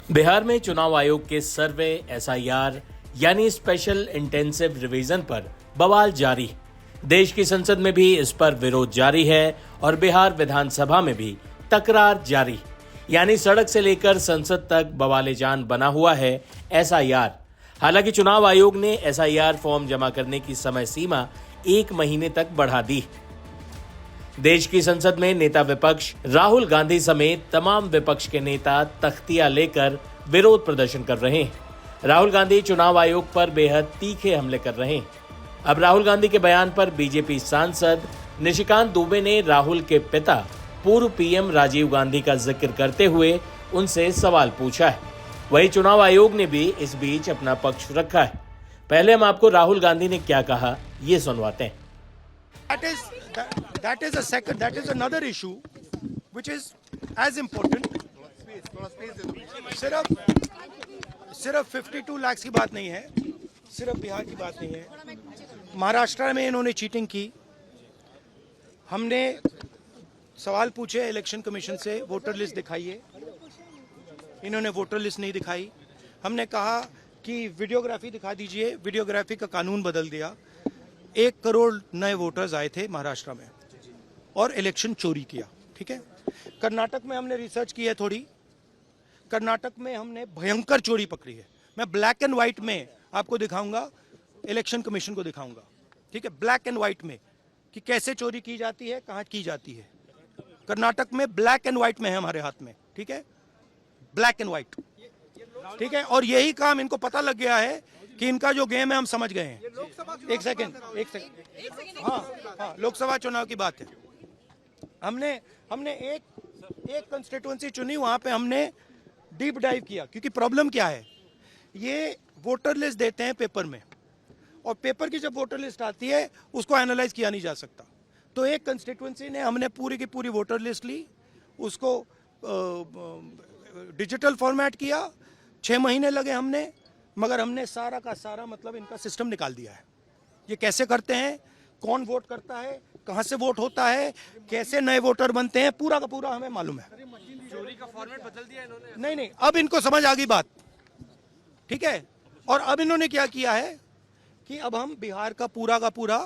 बिहार में चुनाव आयोग के सर्वे एसआईआर यानी स्पेशल इंटेंसिव रिवीजन पर बवाल जारी। देश की संसद में भी इस पर विरोध जारी है और बिहार विधानसभा में भी तकरार जारी। यानी सड़क से लेकर संसद तक बवाले जान बना हुआ है एसआईआर। हालांकि चुनाव आयोग ने एसआईआर फॉर्म जमा करने की समय सीमा 1 महीने तक बढ़ा दी। देश की संसद में नेता विपक्ष राहुल गांधी समेत तमाम विपक्ष के नेता तख्तियां लेकर विरोध प्रदर्शन कर रहे हैं। राहुल गांधी चुनाव आयोग पर बेहद तीखे हमले कर रहे हैं। अब राहुल गांधी के बयान पर बीजेपी सांसद निशिकांत दुबे ने राहुल के पिता पूर्व पीएम राजीव गांधी का जिक्र करते हुए उनसे सवाल पूछा है। वहीं चुनाव आयोग ने भी इस बीच अपना पक्ष रखा है। पहले हम आपको राहुल गांधी ने क्या कहा ये सुनवाते हैं। That is another issue which is as important. सिर्फ 52 लाख की बात नहीं है, सिर्फ बिहार की बात नहीं है। महाराष्ट्र में इन्होंने चीटिंग की। हमने सवाल पूछे इलेक्शन कमीशन से, वोटर लिस्ट दिखाइए। इन्होंने वोटर लिस्ट नहीं दिखाई। हमने कहा कि वीडियोग्राफी दिखा दीजिए, वीडियोग्राफी का कानून बदल दिया। 1 करोड़ नए वोटर्स आए थे महाराष्ट्र में और इलेक्शन चोरी किया। ठीक है, कर्नाटक में हमने रिसर्च की है थोड़ी। कर्नाटक में हमने भयंकर चोरी पकड़ी है। मैं ब्लैक एंड व्हाइट में आपको दिखाऊंगा, इलेक्शन कमीशन को दिखाऊंगा। ठीक है, ब्लैक एंड व्हाइट में कि कैसे चोरी की जाती है, कहां की जाती है। कर्नाटक में ब्लैक एंड व्हाइट में है हमारे हाथ में। ठीक है, ब्लैक एंड व्हाइट। ठीक है, और यही काम इनको पता लग गया है कि इनका जो गेम है हम समझ गए हैं। एक सेकंड। हाँ, लोकसभा चुनाव की बात है। हमने एक कंस्टिट्यूएंसी चुनी, वहां पे हमने डीप डाइव किया। क्योंकि प्रॉब्लम क्या है, ये वोटर लिस्ट देते हैं पेपर में, और पेपर की जब वोटर लिस्ट आती है उसको एनालाइज किया नहीं जा सकता। तो एक कंस्टिट्यूएंसी ने हमने पूरी की पूरी वोटर लिस्ट ली, उसको डिजिटल फॉर्मेट किया। 6 महीने लगे हमने, मगर हमने सारा का सारा मतलब इनका सिस्टम निकाल दिया है। ये कैसे करते हैं, कौन वोट करता है, कहां से वोट होता है, कैसे नए वोटर बनते हैं, पूरा का पूरा हमें मालूम है। चोरी का फॉर्मेट बदल दिया इन्होंने। नहीं, अब इनको समझ आ गई बात। ठीक है, और अब इन्होंने क्या किया है कि अब हम बिहार का पूरा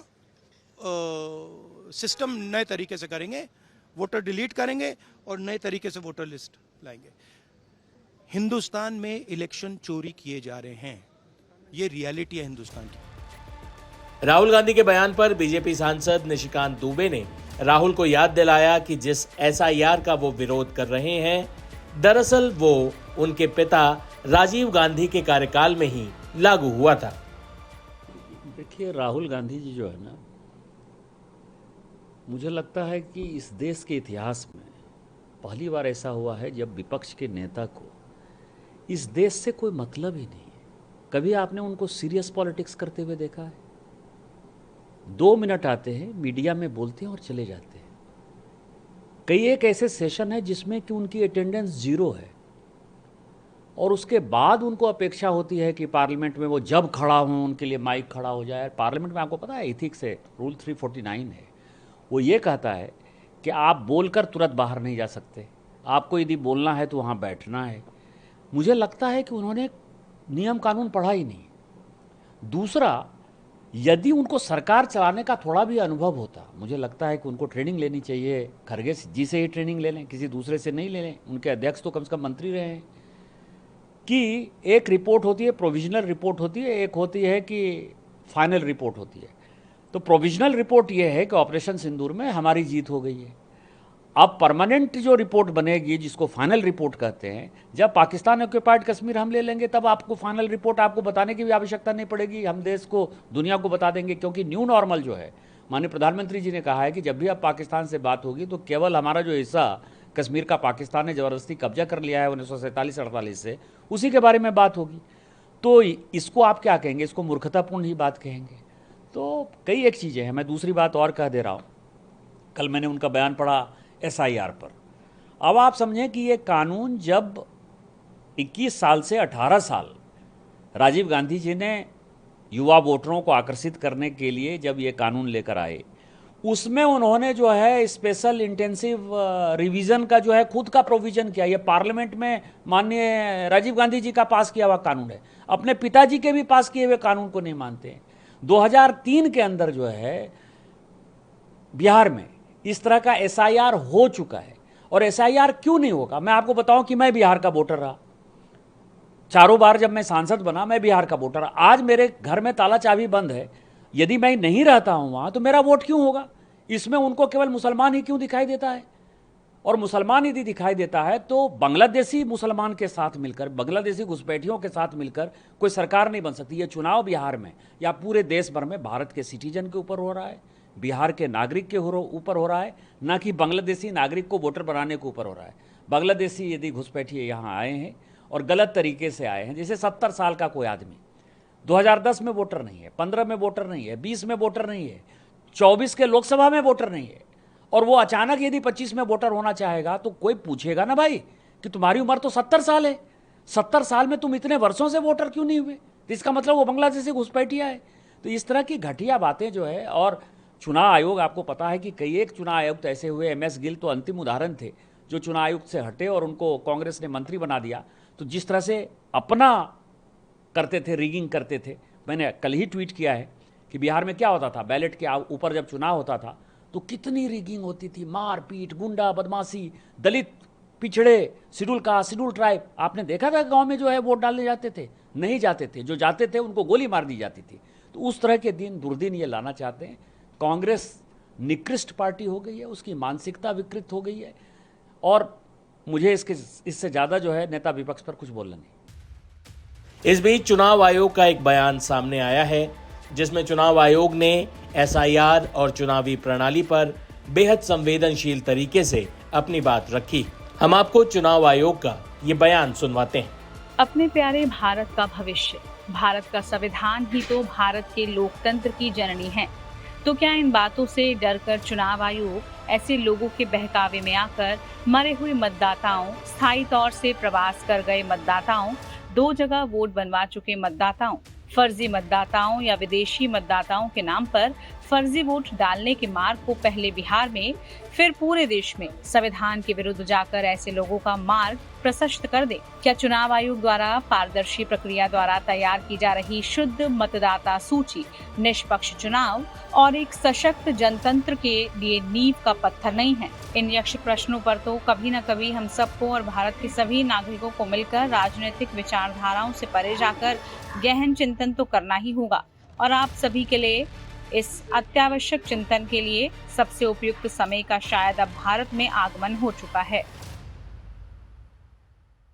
सिस्टम नए तरीके से करेंगे। वोटर डिलीट करेंगे और नए तरीके से वोटर लिस्ट लाएंगे। हिंदुस्तान में इलेक्शन चोरी किए जा रहे हैं, ये रियलिटी है हिंदुस्तान की। राहुल गांधी के बयान पर बीजेपी सांसद निशिकांत दुबे ने राहुल को याद दिलाया कि जिस एसआईआर का वो विरोध कर रहे हैं, दरअसल वो उनके पिता राजीव गांधी के कार्यकाल में ही लागू हुआ था। देखिए, राहुल गांधी जी जो है ना, मुझे लगता है कि इस देश के इतिहास में पहली बार ऐसा हुआ है जब विपक्ष के नेता को इस देश से कोई मतलब ही नहीं है। कभी आपने उनको सीरियस पॉलिटिक्स करते हुए देखा है? 2 मिनट आते हैं, मीडिया में बोलते हैं और चले जाते हैं। कई एक ऐसे सेशन है जिसमें कि उनकी अटेंडेंस 0 है, और उसके बाद उनको अपेक्षा होती है कि पार्लियामेंट में वो जब खड़ा हों उनके लिए माइक खड़ा हो जाए। पार्लियामेंट में आपको पता है एथिक्स है, रूल 349 है। वो ये कहता है कि आप बोलकर तुरंत बाहर नहीं जा सकते, आपको यदि बोलना है तो वहाँ बैठना है। मुझे लगता है कि उन्होंने नियम कानून पढ़ा ही नहीं। दूसरा, यदि उनको सरकार चलाने का थोड़ा भी अनुभव होता, मुझे लगता है कि उनको ट्रेनिंग लेनी चाहिए। खरगे जी से ही ट्रेनिंग ले लें, किसी दूसरे से नहीं ले लें। उनके अध्यक्ष तो कम से कम मंत्री रहे हैं। कि एक रिपोर्ट होती है, प्रोविजनल रिपोर्ट होती है, एक होती है कि फाइनल रिपोर्ट होती है। तो प्रोविजनल रिपोर्ट ये है कि ऑपरेशन सिंदूर में हमारी जीत हो गई है। अब परमानेंट जो रिपोर्ट बनेगी, जिसको फाइनल रिपोर्ट कहते हैं, जब पाकिस्तान ऑक्युपाइड कश्मीर हम ले लेंगे तब आपको फाइनल रिपोर्ट आपको बताने की भी आवश्यकता नहीं पड़ेगी। हम देश को, दुनिया को बता देंगे। क्योंकि न्यू नॉर्मल जो है, माननीय प्रधानमंत्री जी ने कहा है कि जब भी अब पाकिस्तान से बात होगी तो केवल हमारा जो हिस्सा कश्मीर का पाकिस्तान ने ज़बरदस्ती कब्जा कर लिया है 1947-48 से, उसी के बारे में बात होगी। तो इसको आप क्या कहेंगे? इसको मूर्खतापूर्ण ही बात कहेंगे। तो कई एक चीज़ें हैं। मैं दूसरी बात और कह दे रहा हूँ। कल मैंने उनका बयान पढ़ा एसआईआर पर। अब आप समझें कि ये कानून जब 21 साल से 18 साल राजीव गांधी जी ने युवा वोटरों को आकर्षित करने के लिए जब ये कानून लेकर आए, उसमें उन्होंने जो है स्पेशल इंटेंसिव रिवीजन का जो है खुद का प्रोविजन किया। ये पार्लियामेंट में माननीय राजीव गांधी जी का पास किया हुआ कानून है, अपने पिताजी के भी पास किए हुए कानून को नहीं मानते हैं। 2003 के अंदर जो है बिहार में इस तरह का SIR हो चुका है। और SIR क्यों नहीं होगा, मैं आपको बताऊं कि मैं बिहार का वोटर रहा, चारों बार जब मैं सांसद बना मैं बिहार का वोटर रहा। आज मेरे घर में ताला चाबी बंद है, यदि मैं नहीं रहता हूं वहां तो मेरा वोट क्यों होगा? इसमें उनको केवल मुसलमान ही क्यों दिखाई देता है? और मुसलमान यदि दिखाई देता है तो बांग्लादेशी मुसलमान के साथ मिलकर, बांग्लादेशी घुसपैठियों के साथ मिलकर कोई सरकार नहीं बन सकती। ये चुनाव बिहार में या पूरे देश भर में भारत के सिटीजन के ऊपर हो रहा है, बिहार के नागरिक के ऊपर हो रहा है, ना कि बांग्लादेशी नागरिक को वोटर बनाने के ऊपर हो रहा है। बांग्लादेशी यदि घुसपैठिए यहाँ आए हैं और गलत तरीके से आए हैं, जैसे 70 साल का कोई आदमी 2010 में वोटर नहीं है, 15 में वोटर नहीं है, 20 में वोटर नहीं है, 24 के लोकसभा में वोटर नहीं है, और वो अचानक यदि 25 में वोटर होना चाहेगा तो कोई पूछेगा ना भाई कि तुम्हारी उम्र तो 70 साल है, 70 साल में तुम इतने वर्षों से वोटर क्यों नहीं हुए? तो इसका मतलब वो बांग्लादेशी घुसपैठिया है। तो इस तरह की घटिया बातें जो है, और चुनाव आयोग आपको पता है कि कई एक चुनाव आयुक्त ऐसे हुए, MS गिल तो अंतिम उदाहरण थे, जो चुनाव आयुक्त से हटे और उनको कांग्रेस ने मंत्री बना दिया। तो जिस तरह से अपना करते थे, रिगिंग करते थे, मैंने कल ही ट्वीट किया है कि बिहार में क्या होता था, बैलेट के ऊपर जब चुनाव होता था तो कितनी रिगिंग होती थी, मारपीट, गुंडा बदमाशी, दलित, पिछड़े, शेड्यूल कास्ट, शेड्यूल ट्राइब। आपने देखा था गांव में जो है वोट डालने जाते थे? नहीं जाते थे, जो जाते थे उनको गोली मार दी जाती थी। तो उस तरह के दिन दुर्दिन ये लाना चाहते हैं। कांग्रेस निकृष्ट पार्टी हो गई है, उसकी मानसिकता विकृत हो गई है, और मुझे इससे ज़्यादा जो है नेता विपक्ष पर कुछ बोलना नहीं। इस बीच चुनाव आयोग का एक बयान सामने आया है, जिसमें चुनाव आयोग ने SIR और चुनावी प्रणाली पर बेहद संवेदनशील तरीके से अपनी बात रखी। हम आपको चुनाव आयोग का ये बयान सुनवाते हैं। अपने प्यारे भारत का भविष्य, भारत का संविधान ही तो भारत के लोकतंत्र की जननी है। तो क्या इन बातों से डरकर चुनाव आयोग ऐसे लोगों के बहकावे में आकर मरे हुए मतदाताओं, स्थायी तौर से प्रवास कर गए मतदाताओं, 2 जगह वोट बनवा चुके मतदाताओं, फर्जी मतदाताओं या विदेशी मतदाताओं के नाम पर फर्जी वोट डालने के मार्ग को पहले बिहार में फिर पूरे देश में संविधान के विरुद्ध जाकर ऐसे लोगों का मार्ग प्रशस्त कर दे? क्या चुनाव आयोग द्वारा पारदर्शी प्रक्रिया द्वारा तैयार की जा रही शुद्ध मतदाता सूची निष्पक्ष चुनाव और एक सशक्त जनतंत्र के लिए नींव का पत्थर नहीं है? इन यक्ष प्रश्नों पर तो कभी न कभी हम सबको और भारत के सभी नागरिकों को मिलकर राजनीतिक विचारधाराओं से परे जाकर गहन चिंतन तो करना ही होगा। और आप सभी के लिए इस अत्यावश्यक चिंतन के लिए सबसे उपयुक्त समय का शायद अब भारत में आगमन हो चुका है।